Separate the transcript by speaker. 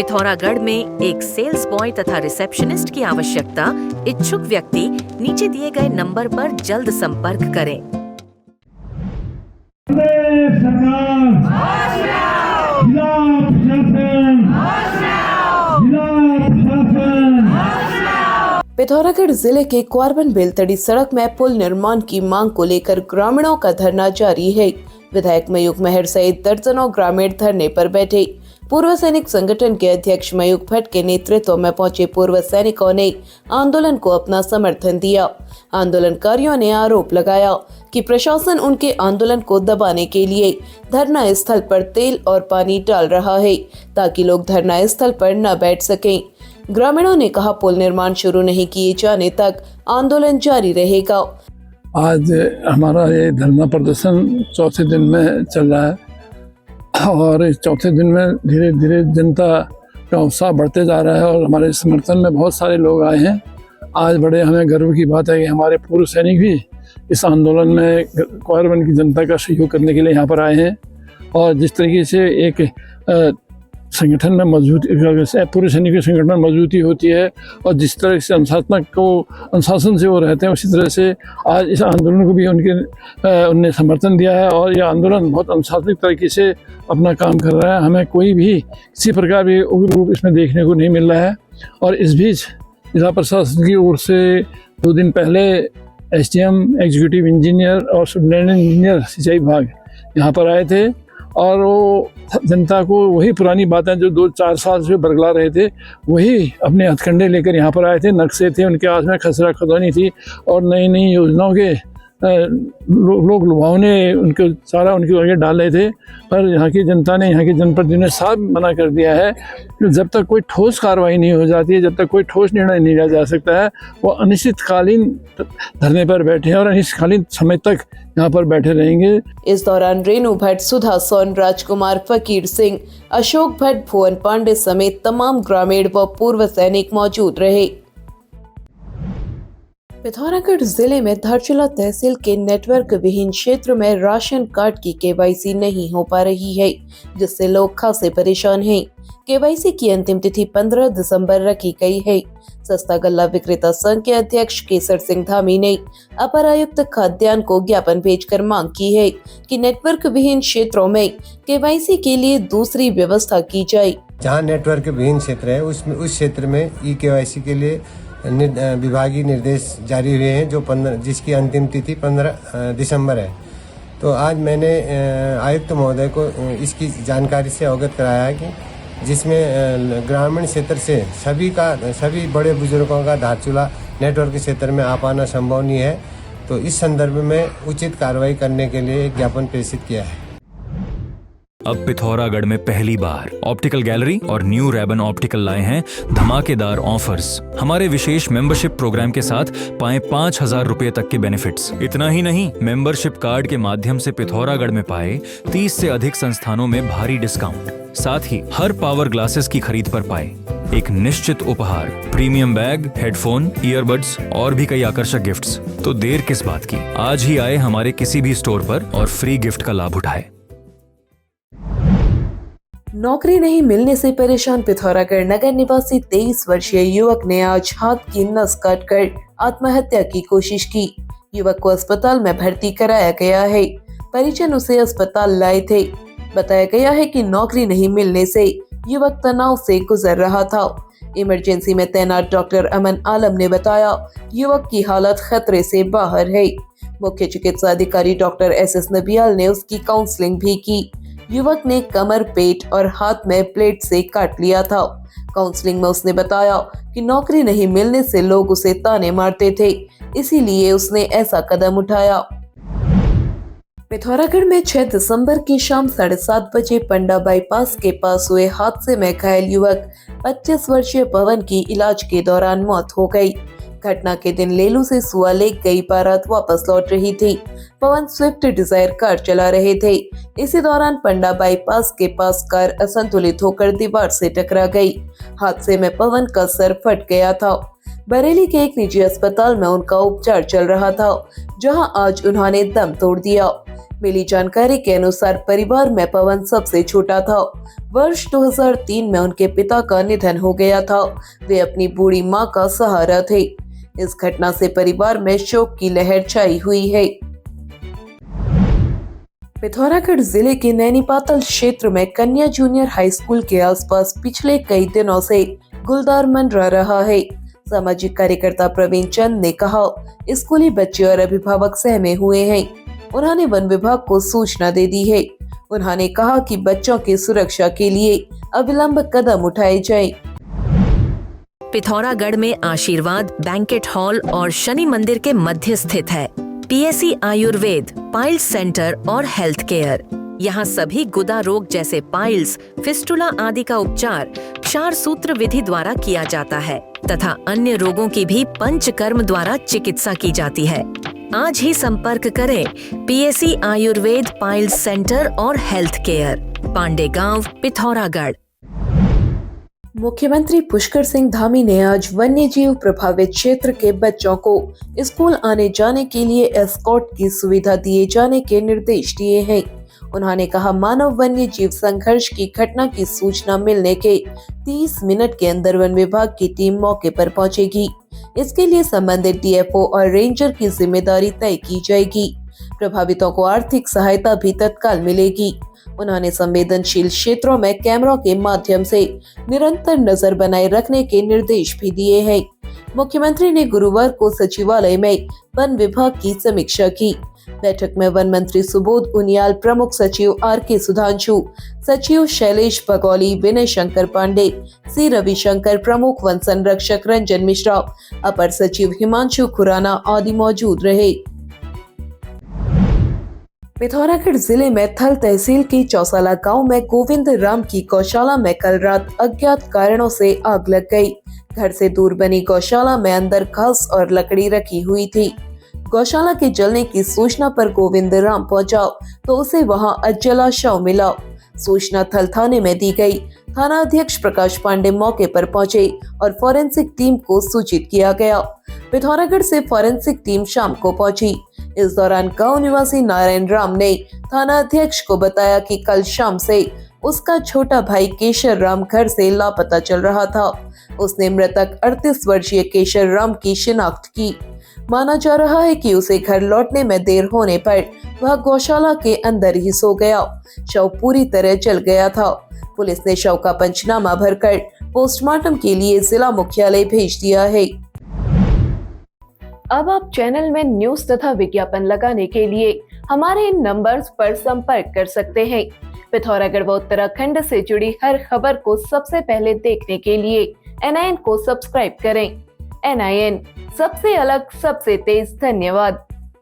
Speaker 1: पिथौरागढ़ में एक sales boy तथा रिसेप्शनिस्ट की आवश्यकता। इच्छुक व्यक्ति नीचे दिए गए नंबर पर जल्द संपर्क करें।
Speaker 2: पिथौरागढ़ जिले के क्वारबन बेलतड़ी सड़क में पुल निर्माण की मांग को लेकर ग्रामीणों का धरना जारी है। विधायक मयूख मेहर सहित दर्जनों ग्रामीण धरने पर बैठे। पूर्व सैनिक संगठन के अध्यक्ष मयूख भट्ट के नेतृत्व में पहुंचे पूर्व सैनिकों ने आंदोलन को अपना समर्थन दिया। आंदोलनकारियों ने आरोप लगाया कि प्रशासन उनके आंदोलन को दबाने के लिए धरना स्थल पर तेल और पानी डाल रहा है ताकि लोग धरना स्थल पर न बैठ सकें। ग्रामीणों ने कहा पुल निर्माण शुरू नहीं किए जाने तक आंदोलन जारी रहेगा।
Speaker 3: आज हमारा ये धरना प्रदर्शन चौथे दिन में चल रहा है और इस चौथे दिन में धीरे धीरे जनता का उत्साह बढ़ते जा रहा है और हमारे समर्थन में बहुत सारे लोग आए हैं। आज बड़े हमें गर्व की बात है कि हमारे पूर्व सैनिक भी इस आंदोलन में क्वारबन की जनता का सहयोग करने के लिए यहाँ पर आए हैं। और जिस तरीके से एक संगठन में मजबूती, पूर्व सैनिक के संगठन में मजबूती होती है और जिस तरह से अनुशासन से वो रहते हैं, उसी तरह से आज इस आंदोलन को भी उनने समर्थन दिया है और यह आंदोलन बहुत अनुशासित तरीके से अपना काम कर रहा है। हमें कोई भी किसी प्रकार भी उग्र रूप इसमें देखने को नहीं मिल रहा है। और इस बीच जिला प्रशासन की ओर से 2 दिन पहले SDM, एग्जीक्यूटिव इंजीनियर और सुपरिटेंडेंट इंजीनियर सिंचाई विभाग यहाँ पर आए थे और वो जनता को वही पुरानी बातें जो 2-4 साल से बरगला रहे थे, वही अपने हथकंडे लेकर यहाँ पर आए थे। नक्शे थे उनके हाथ में, खसरा खतौनी थी और नई नई योजनाओं के लोग लुभावने उनके सारा उनके आगे डाल रहे थे। पर यहाँ की जनता ने, यहाँ के जनप्रतिनिधियों ने साफ मना कर दिया है कि जब तक कोई ठोस कार्रवाई नहीं हो जाती है, जब तक कोई ठोस निर्णय नहीं लिया जा सकता है, वो अनिश्चितकालीन धरने पर बैठे हैं और अनिश्चितकालीन समय तक यहाँ पर बैठे रहेंगे।
Speaker 2: इस दौरान रेणु भट्ट, सुधा सोन, राजकुमार, फकीर सिंह, अशोक भट्ट, भुवन पांडे समेत तमाम ग्रामीण व पूर्व सैनिक मौजूद रहे। पिथौरागढ़ जिले में धारचूला तहसील के नेटवर्क विहीन क्षेत्र में राशन कार्ड की KYC नहीं हो पा रही है, जिससे लोग खासे परेशान हैं। KYC की अंतिम तिथि 15 दिसंबर रखी गई है। सस्ता गल्ला विक्रेता संघ के अध्यक्ष केसर सिंह धामी ने अपर आयुक्त खाद्यान्न को ज्ञापन भेजकर मांग की है कि नेटवर्क विहीन क्षेत्रों में KYC के लिए दूसरी व्यवस्था की जाए।
Speaker 4: जहाँ नेटवर्क विहीन क्षेत्र है उस क्षेत्र में eKYC के लिए विभागीय निर्देश जारी हुए हैं जिसकी अंतिम तिथि 15 दिसंबर है। तो आज मैंने आयुक्त महोदय को इसकी जानकारी से अवगत कराया है कि जिसमें ग्रामीण क्षेत्र से सभी बड़े बुजुर्गों का धारचूला नेटवर्क क्षेत्र में आ पाना संभव नहीं है। तो इस संदर्भ में उचित कार्रवाई करने के लिए एक ज्ञापन प्रेषित किया है।
Speaker 5: अब पिथौरागढ़ में पहली बार ऑप्टिकल गैलरी और न्यू रेबन ऑप्टिकल लाए हैं धमाकेदार ऑफर्स। हमारे विशेष मेंबरशिप प्रोग्राम के साथ पाएं 5,000 रुपए तक के बेनिफिट्स। इतना ही नहीं, मेंबरशिप कार्ड के माध्यम से पिथौरागढ़ में पाए 30 से अधिक संस्थानों में भारी डिस्काउंट। साथ ही हर पावर ग्लासेस की खरीद पर पाए एक निश्चित उपहार, प्रीमियम बैग, हेडफोन, ईयरबड्स और भी कई आकर्षक गिफ्ट्स। तो देर किस बात की, आज ही आए हमारे किसी भी स्टोर पर और फ्री गिफ्ट का लाभ उठाए।
Speaker 2: नौकरी नहीं मिलने से परेशान पिथौरागढ़ नगर निवासी 23 वर्षीय युवक ने आज हाथ की नस काटकर आत्महत्या की कोशिश की। युवक को अस्पताल में भर्ती कराया गया है। परिजन उसे अस्पताल लाए थे। बताया गया है कि नौकरी नहीं मिलने से युवक तनाव से गुजर रहा था। इमरजेंसी में तैनात डॉक्टर अमन आलम ने बताया युवक की हालत खतरे से बाहर है। मुख्य चिकित्सा अधिकारी डॉक्टर SS नबियाल ने उसकी काउंसलिंग भी की। युवक ने कमर, पेट और हाथ में प्लेट से काट लिया था। काउंसलिंग में उसने बताया कि नौकरी नहीं मिलने से लोग उसे ताने मारते थे, इसीलिए उसने ऐसा कदम उठाया। पिथौरागढ़ में 6 दिसंबर की शाम 7:30 बजे पंडा बाईपास के पास हुए हादसे में घायल युवक 25 वर्षीय पवन की इलाज के दौरान मौत हो गई। घटना के दिन लेलू से सुआ लेक गई बारात वापस लौट रही थी। पवन स्विफ्ट डिजायर कार चला रहे थे। इसी दौरान पंडा बाईपास के पास कार असंतुलित होकर दीवार से टकरा गई। हादसे में पवन का सर फट गया था। बरेली के एक निजी अस्पताल में उनका उपचार चल रहा था, जहां आज उन्होंने दम तोड़ दिया। मिली जानकारी के अनुसार परिवार में पवन सबसे छोटा था। वर्ष 2003 में उनके पिता का निधन हो गया था। वे अपनी बूढ़ी मां का सहारा थे। इस घटना से परिवार में शोक की लहर छाई हुई है। पिथौरागढ़ जिले के नैनीपातल क्षेत्र में कन्या जूनियर हाई स्कूल के आसपास पिछले कई दिनों से गुलदार मंडरा रहा है। सामाजिक कार्यकर्ता प्रवीण चंद ने कहा, स्कूली बच्चे और अभिभावक सहमे हुए हैं। उन्होंने वन विभाग को सूचना दे दी है। उन्होंने कहा कि बच्चों की सुरक्षा के लिए अविलंब कदम उठाए जाएं।
Speaker 1: पिथौरागढ़ में आशीर्वाद बैंकेट हॉल और शनि मंदिर के मध्य स्थित है पीएससी आयुर्वेद, पाइल्स सेंटर और हेल्थ केयर। यहाँ सभी गुदा रोग जैसे पाइल्स, फिस्टुला आदि का उपचार क्षार सूत्र विधि द्वारा किया जाता है तथा अन्य रोगों की भी पंचकर्म द्वारा चिकित्सा की जाती है। आज ही संपर्क करें पीएससी आयुर्वेद, पाइल्स सेंटर और हेल्थ केयर, पांडे गांव, पिथौरागढ़।
Speaker 2: मुख्यमंत्री पुष्कर सिंह धामी ने आज वन्य जीव प्रभावित क्षेत्र के बच्चों को स्कूल आने जाने के लिए एस्कॉर्ट की सुविधा दिए जाने के निर्देश दिए हैं। उन्होंने कहा, मानव वन्य जीव संघर्ष की घटना की सूचना मिलने के 30 मिनट के अंदर वन विभाग की टीम मौके पर पहुंचेगी। इसके लिए संबंधित डीएफओ और रेंजर की जिम्मेदारी तय की जाएगी। प्रभावितों को आर्थिक सहायता भी तत्काल मिलेगी। उन्होंने संवेदनशील क्षेत्रों में कैमरों के माध्यम से निरंतर नजर बनाए रखने के निर्देश भी दिए हैं। मुख्यमंत्री ने गुरुवार को सचिवालय में वन विभाग की समीक्षा की। बैठक में वन मंत्री सुबोध उनियाल, प्रमुख सचिव आर.के. सुधांशु, सचिव शैलेश बगौली, विनय शंकर पांडे, सी रविशंकर, प्रमुख वन संरक्षक रंजन मिश्रा, अपर सचिव हिमांशु खुराना आदि मौजूद रहे। पिथौरागढ़ जिले में थल तहसील की चौसाला गांव में गोविंद राम की गौशाला में कल रात अज्ञात कारणों से आग लग गई। घर से दूर बनी गौशाला में अंदर घास और लकड़ी रखी हुई थी। गौशाला के जलने की सूचना पर गोविंद राम पहुंचा तो उसे वहां अजला शव मिला। सूचना थल थाने में दी गई। थाना अध्यक्ष प्रकाश पांडे मौके पर पहुंचे और फॉरेंसिक टीम को सूचित किया गया। पिथौरागढ़ से फॉरेंसिक टीम शाम को पहुंची। इस दौरान गांव निवासी नारायण राम ने थाना अध्यक्ष को बताया कि कल शाम से उसका छोटा भाई केशर राम घर से लापता चल रहा था। उसने मृतक 38 वर्षीय केशर राम की शिनाख्त की। माना जा रहा है कि उसे घर लौटने में देर होने पर वह गौशाला के अंदर ही सो गया। शव पूरी तरह जल गया था। पुलिस ने शव का पंचनामा भरकर पोस्टमार्टम के लिए जिला मुख्यालय भेज दिया है। अब आप चैनल में न्यूज तथा विज्ञापन लगाने के लिए हमारे इन नंबर्स पर संपर्क कर सकते हैं। पिथौरागढ़ व उत्तराखंड से जुड़ी हर खबर को सबसे पहले देखने के लिए NIN को सब्सक्राइब करें। NIN, सबसे अलग, सबसे तेज। धन्यवाद।